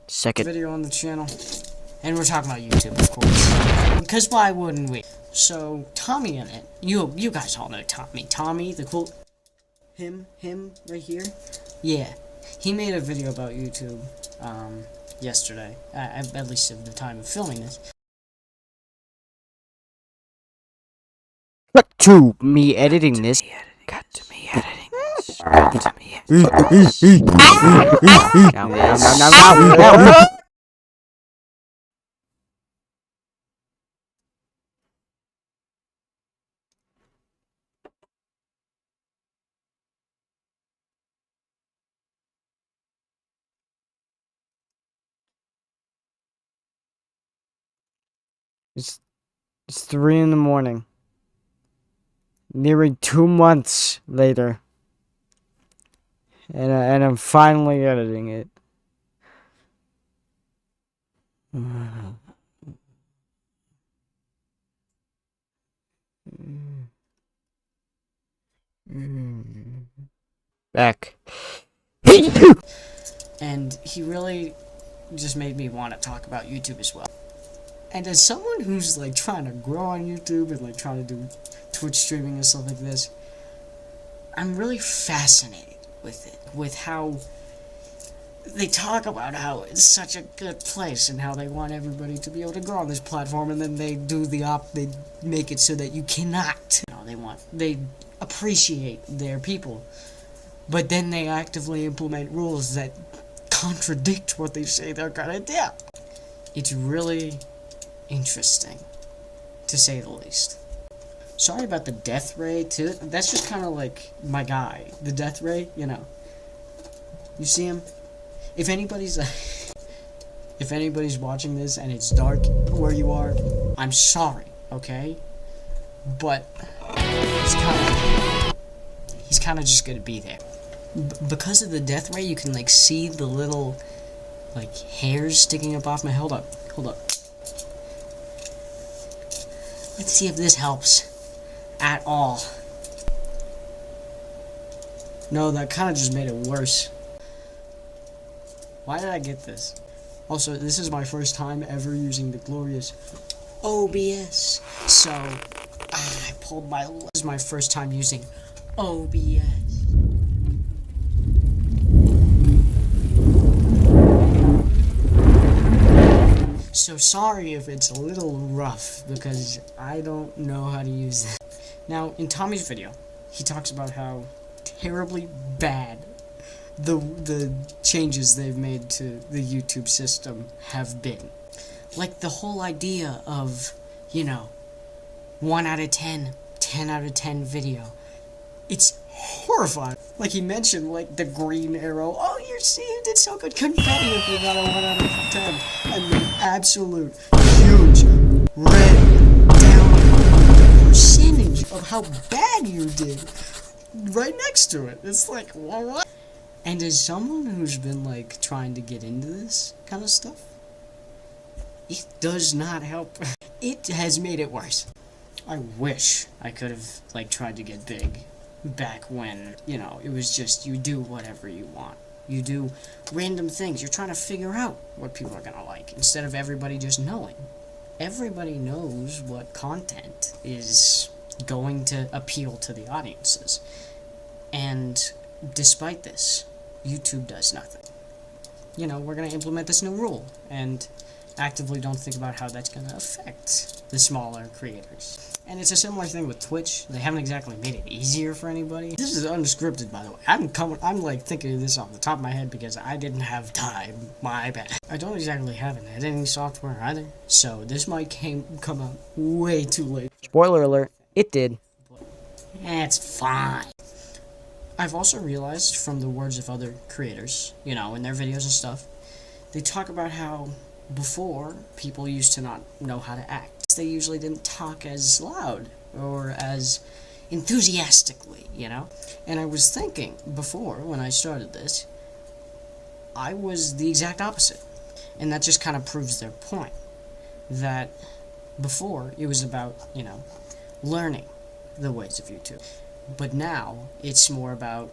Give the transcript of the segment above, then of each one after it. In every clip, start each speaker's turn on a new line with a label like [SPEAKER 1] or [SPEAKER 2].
[SPEAKER 1] second
[SPEAKER 2] video on the channel, and we're talking about YouTube, of course, because why wouldn't we? So Tommy in it, you guys all know Tommy, the cool, him right here, yeah, he made a video about YouTube, yesterday, at least at the time of filming this.
[SPEAKER 1] cut to me editing this. Cut to me editing this. Cut to me editing this. Now. It's 3 in the morning. Nearly 2 months later. And I'm finally editing it. Back.
[SPEAKER 2] And he really just made me want to talk about YouTube as well. And as someone who's like trying to grow on YouTube and like trying to do Twitch streaming and stuff like this, I'm really fascinated with it, with how they talk about how it's such a good place and how they want everybody to be able to grow on this platform, and then they do they make it so that you cannot. You know, they appreciate their people, but then they actively implement rules that contradict what they say they're gonna do. It's really interesting, to say the least. Sorry about the death ray, too. That's just kind of like my guy. The death ray, you know. You see him? If anybody's watching this and it's dark where you are, I'm sorry, okay? But he's kind of just gonna be there. Because of the death ray, you can like see the little like hairs sticking up off my. Hold up. Let's see if this helps at all. No, that kind of just made it worse. Why did I get this? Also, this is my first time ever using the glorious OBS. So, I pulled my... This is my first time using OBS. So sorry if it's a little rough, because I don't know how to use that. Now, in Tommy's video, he talks about how terribly bad the changes they've made to the YouTube system have been. Like the whole idea of, you know, 1 out of 10, 10 out of 10 video. It's horrifying. Like he mentioned, like the green arrow. Oh, you did so good. Confetti if you got a 1 out of 10. And the absolute huge red down percentage of how bad you did right next to it. It's like, what? And as someone who's been like trying to get into this kind of stuff, it does not help. It has made it worse. I wish I could have like tried to get big back when, you know, it was just you do whatever you want. You do random things. You're trying to figure out what people are gonna like instead of everybody just knowing. Everybody knows what content is going to appeal to the audiences. And despite this, YouTube does nothing. You know, we're gonna implement this new rule and actively don't think about how that's gonna affect the smaller creators. And it's a similar thing with Twitch. They haven't exactly made it easier for anybody. This is unscripted, by the way. I'm like thinking of this off the top of my head because I didn't have time. My bad. I don't exactly have an editing software either, so this might come out way too late.
[SPEAKER 1] Spoiler alert, it did.
[SPEAKER 2] It's fine. I've also realized from the words of other creators, you know, in their videos and stuff, they talk about how before people used to not know how to act. They usually didn't talk as loud or as enthusiastically, you know? And I was thinking before, when I started this, I was the exact opposite. And that just kind of proves their point. That before, it was about, you know, learning the ways of YouTube. But now, it's more about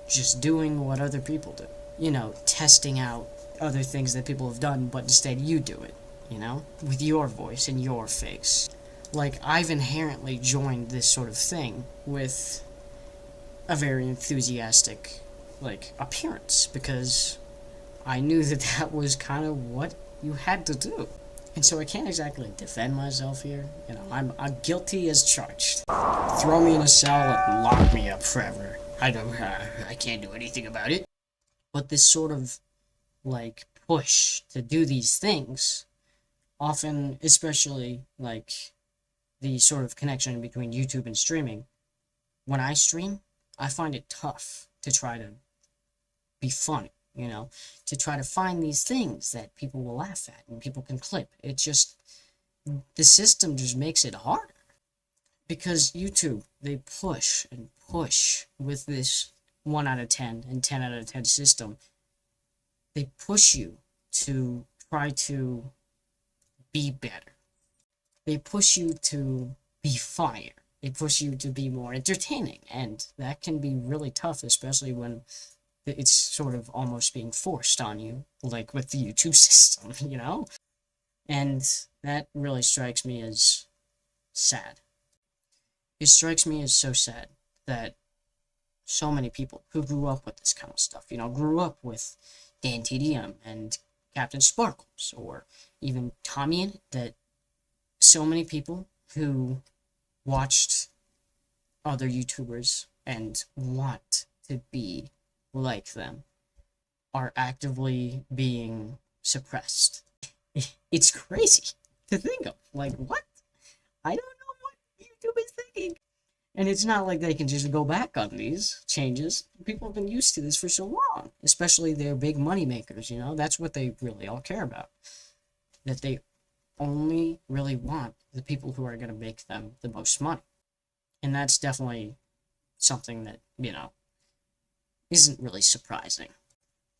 [SPEAKER 2] just doing what other people do. You know, testing out other things that people have done, but instead you do it, you know? With your voice and your face. Like, I've inherently joined this sort of thing with a very enthusiastic, like, appearance, because I knew that that was kind of what you had to do. And so I can't exactly defend myself here. You know, I'm guilty as charged. Throw me in a cell and lock me up forever. I can't do anything about it. But this sort of, like, push to do these things, often, especially, like, the sort of connection between YouTube and streaming, when I stream, I find it tough to try to be funny, you know, to try to find these things that people will laugh at and people can clip. It just, the system just makes it harder. Because YouTube, they push and push with this 1 out of 10 and 10 out of 10 system. They push you to try to be better. They push you to be funnier. They push you to be more entertaining. And that can be really tough, especially when it's sort of almost being forced on you, like with the YouTube system, you know? And that really strikes me as sad. It strikes me as so sad that so many people who grew up with this kind of stuff, you know, grew up with Dan TDM and Captain Sparkles, or even Tommy in it, that so many people who watched other YouTubers and want to be like them are actively being suppressed. It's crazy to think of. Like, what? I don't know what YouTube is thinking. And it's not like they can just go back on these changes. People have been used to this for so long, especially their big money makers, you know? That's what they really all care about. That they only really want the people who are going to make them the most money. And that's definitely something that, you know, isn't really surprising.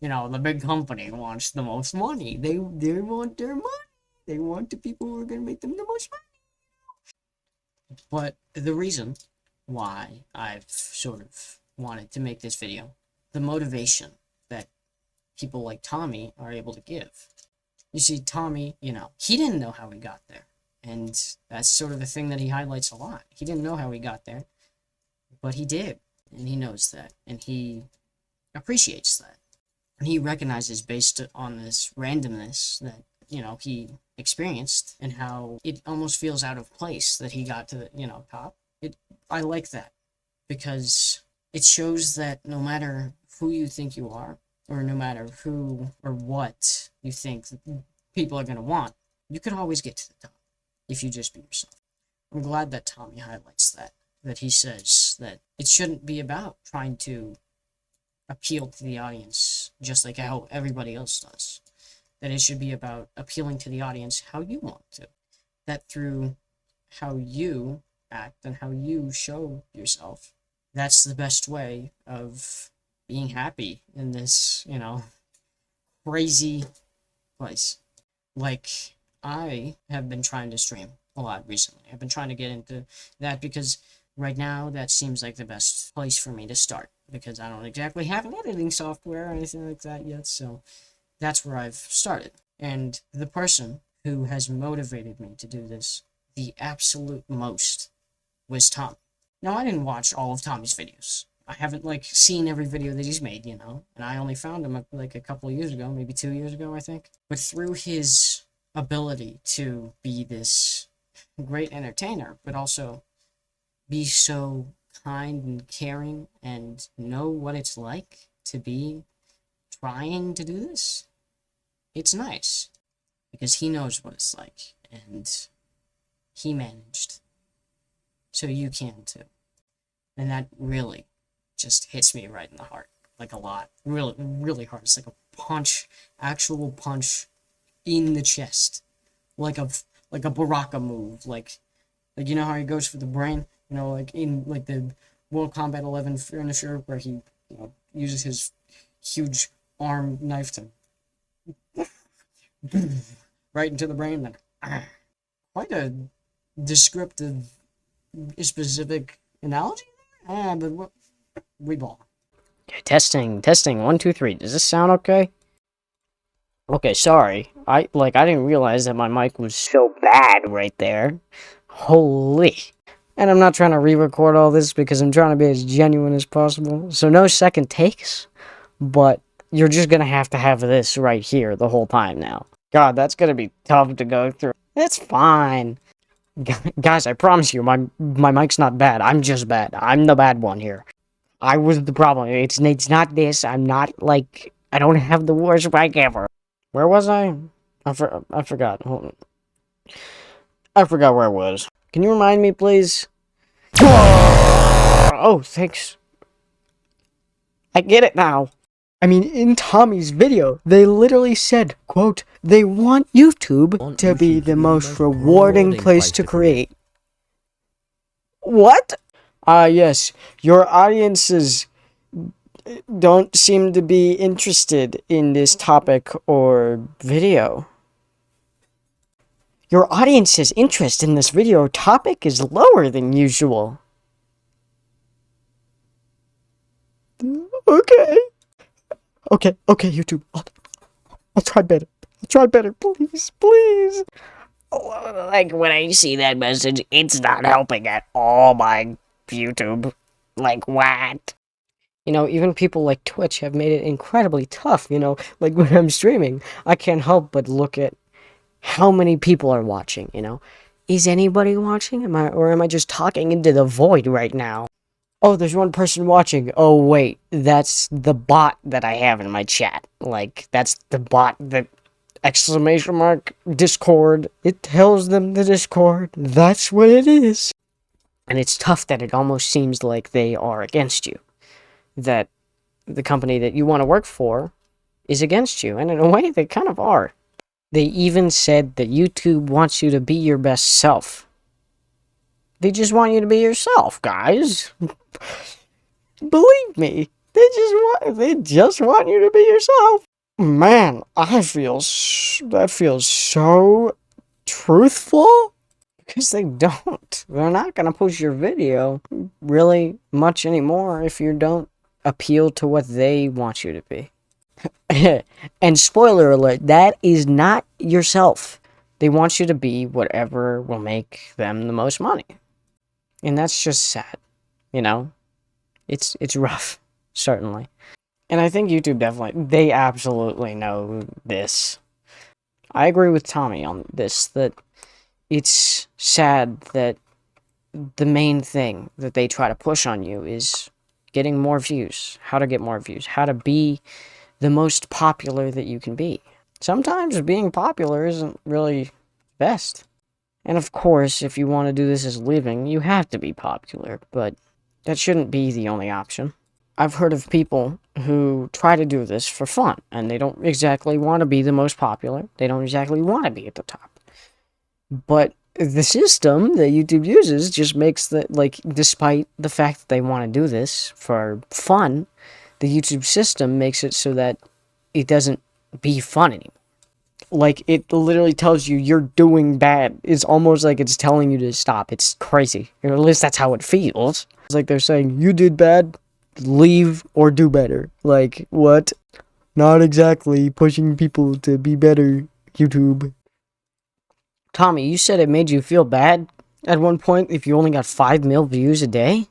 [SPEAKER 2] You know, the big company wants the most money. They want their money. They want the people who are going to make them the most money. But the reason why I've sort of wanted to make this video, the motivation that people like Tommy are able to give. You see, Tommy, you know, he didn't know how he got there. And that's sort of the thing that he highlights a lot. He didn't know how he got there, but he did. And he knows that. And he appreciates that. And he recognizes, based on this randomness that, you know, he experienced, and how it almost feels out of place that he got to the, you know, top. I like that, because it shows that no matter who you think you are, or no matter who or what you think people are going to want, you can always get to the top if you just be yourself. I'm glad that Tommy highlights that he says that it shouldn't be about trying to appeal to the audience just like how everybody else does. That it should be about appealing to the audience how you want to. That through how you act and how you show yourself, that's the best way of being happy in this, you know, crazy place. Like, I have been trying to stream a lot recently. I've been trying to get into that because right now that seems like the best place for me to start, because I don't exactly have an editing software or anything like that yet, so that's where I've started. And the person who has motivated me to do this the absolute most was Tom. Now, I didn't watch all of Tommy's videos. I haven't, like, seen every video that he's made, you know? And I only found him, like, a couple of years ago, maybe 2 years ago, I think. But through his ability to be this great entertainer, but also be so kind and caring and know what it's like to be trying to do this, it's nice. Because he knows what it's like, and he managed. So you can too. And that really just hits me right in the heart. Like, a lot. Really, really hard. It's like a punch, actual punch in the chest. Like a Baraka move. Like, you know how he goes for the brain? You know, like in, like, the World Combat 11 finisher, where he, you know, uses his huge arm knife to right into the brain. Then, quite a descriptive, specific analogy there? But we ball. Okay, testing, 1, 2, 3. Does this sound okay? Okay, sorry. I didn't realize that my mic was so bad right there. Holy. And I'm not trying to re-record all this because I'm trying to be as genuine as possible. So no second takes, but you're just gonna have to have this right here the whole time now. God, that's gonna be tough to go through. It's fine. Guys, I promise you, my mic's not bad. I'm just bad. I'm the bad one here. I was the problem. It's not this. I'm not, like, I don't have the worst mic ever. Where was I? I forgot. Hold on. I forgot where I was. Can you remind me, please? Oh, thanks. I get it now. I mean, in Tommy's video, they literally said, quote, they want YouTube to be the most rewarding place to create. What? Yes. Your audiences don't seem to be interested in this topic or video. Your audience's interest in this video topic is lower than usual. Okay. Okay, YouTube. I'll try better. I'll try better, please, please. Like, when I see that message, it's not helping at all, my YouTube. Like, what? You know, even people like Twitch have made it incredibly tough, you know? Like, when I'm streaming, I can't help but look at how many people are watching, you know? Is anybody watching? Am I just talking into the void right now? Oh, there's one person watching. Oh, wait, that's the bot that I have in my chat. Like, that's the bot that... exclamation mark, Discord. It tells them the Discord. That's what it is. And it's tough that it almost seems like they are against you. That the company that you want to work for is against you. And in a way, they kind of are. They even said that YouTube wants you to be your best self. They just want you to be yourself, guys. Believe me. They just want you to be yourself. Man, that feels so truthful. Because they don't. They're not gonna push your video really much anymore if you don't appeal to what they want you to be. And spoiler alert, that is not yourself. They want you to be whatever will make them the most money. And that's just sad, you know? It's rough, certainly. And I think YouTube they absolutely know this. I agree with Tommy on this, that it's sad that the main thing that they try to push on you is getting more views, how to get more views, how to be the most popular that you can be. Sometimes being popular isn't really best. And of course, if you want to do this as a living, you have to be popular, but that shouldn't be the only option. I've heard of people who try to do this for fun, and they don't exactly want to be the most popular. They don't exactly want to be at the top. But the system that YouTube uses just makes that, like, despite the fact that they want to do this for fun, the YouTube system makes it so that it doesn't be fun anymore. Like, it literally tells you you're doing bad. It's almost like it's telling you to stop. It's crazy. Or at least that's how it feels. It's like they're saying, you did bad, leave or do better. Like, what? Not exactly pushing people to be better, YouTube. Tommy, you said it made you feel bad at one point if you only got 5 mil views a day?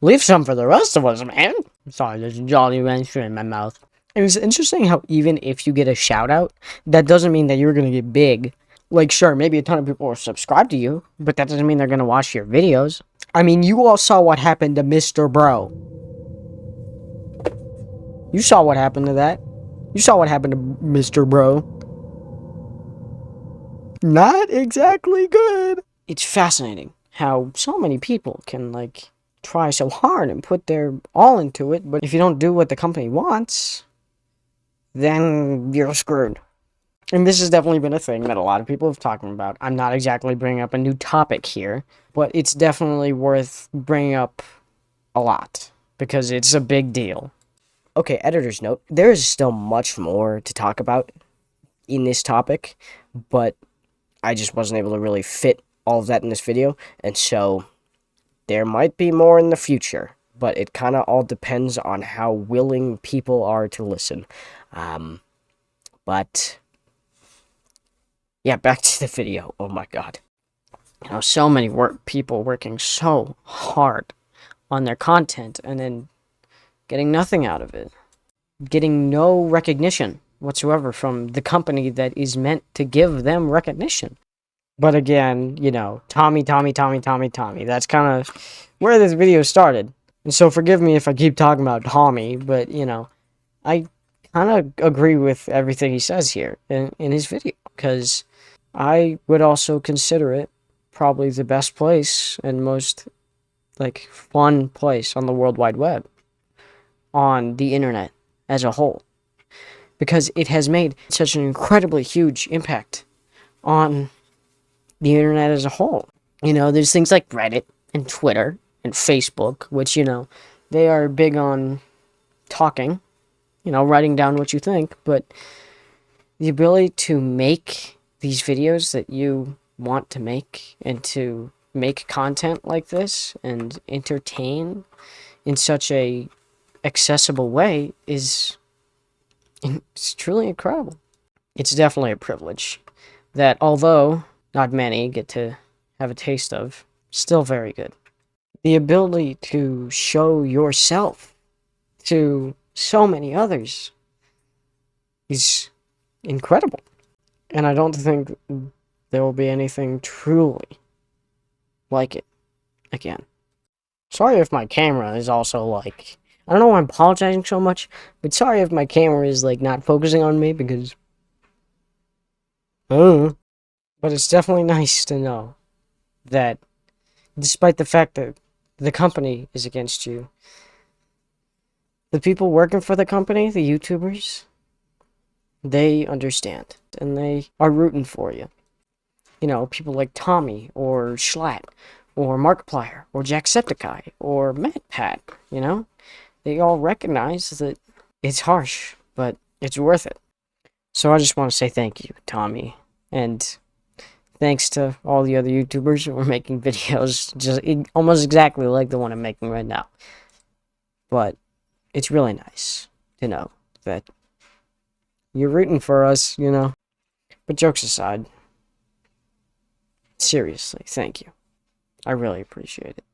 [SPEAKER 2] Leave some for the rest of us, man. Sorry, there's a Jolly Rancher in my mouth. And it's interesting how even if you get a shout out, that doesn't mean that you're gonna get big. Like, sure, maybe a ton of people are subscribed to you, but that doesn't mean they're gonna watch your videos. I mean, you all saw what happened to Mr. Bro. You saw what happened to that. You saw what happened to Mr. Bro. Not exactly good. It's fascinating how so many people can, like, try so hard and put their all into it, but if you don't do what the company wants, then you're screwed. And this has definitely been a thing that a lot of people have talked about. I'm not exactly bringing up a new topic here, but it's definitely worth bringing up a lot, because it's a big deal. Okay, editor's note. There is still much more to talk about in this topic, but I just wasn't able to really fit all of that in this video, and so there might be more in the future, but it kind of all depends on how willing people are to listen.
[SPEAKER 1] But yeah, back to the video. Oh my god. So many people working so hard on their content and then getting nothing out of it. Getting no recognition whatsoever from the company that is meant to give them recognition. But again, Tommy. That's kind of where this video started. And so forgive me if I keep talking about Tommy, but, I kind of agree with everything he says here in his video. Because I would also consider it probably the best place and most, fun place on the World Wide Web. On the internet as a whole. Because it has made such an incredibly huge impact on the internet as a whole. There's things like Reddit and Twitter and Facebook, which, they are big on talking, writing down what you think, but the ability to make these videos that you want to make and to make content like this and entertain in such a accessible way it's truly incredible. It's definitely a privilege that, although not many get to have a taste of, still very good. The ability to show yourself to so many others is incredible. And I don't think there will be anything truly like it again. Sorry if my camera is also I don't know why I'm apologizing so much, but sorry if my camera is not focusing on me because but it's definitely nice to know that despite the fact that the company is against you, the people working for the company, the YouTubers, they understand and they are rooting for you. People like Tommy or Schlatt or Markiplier or Jacksepticeye or MatPat, they all recognize that it's harsh, but it's worth it. So I just want to say thank you, Tommy, and thanks to all the other YouTubers who are making videos just almost exactly like the one I'm making right now. But it's really nice to know that you're rooting for us, But jokes aside, seriously, thank you. I really appreciate it.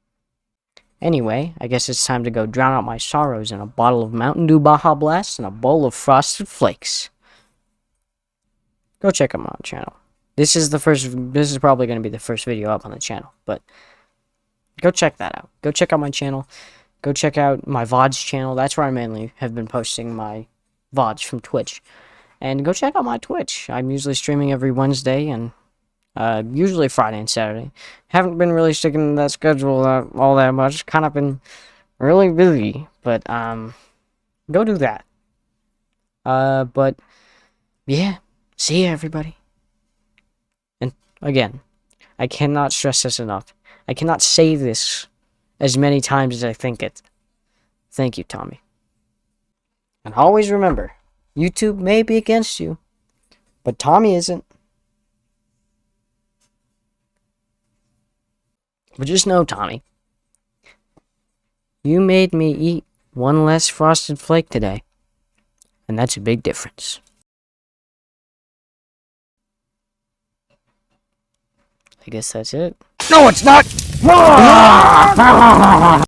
[SPEAKER 1] Anyway, I guess it's time to go drown out my sorrows in a bottle of Mountain Dew Baja Blast and a bowl of Frosted Flakes. Go check out my channel. This is probably going to be the first video up on the channel, but go check that out. Go check out my channel. Go check out my VODs channel. That's where I mainly have been posting my VODs from Twitch. And go check out my Twitch. I'm usually streaming every Wednesday and usually Friday and Saturday. Haven't been really sticking to that schedule all that much. Kind of been really busy, but go do that. But yeah, see ya, everybody. And again, I cannot stress this enough. I cannot say this as many times as I think it. Thank you, Tommy. And always remember, YouTube may be against you, but Tommy isn't. But just know, Tommy, you made me eat one less Frosted Flake today, and that's a big difference. I guess that's it. No, it's not!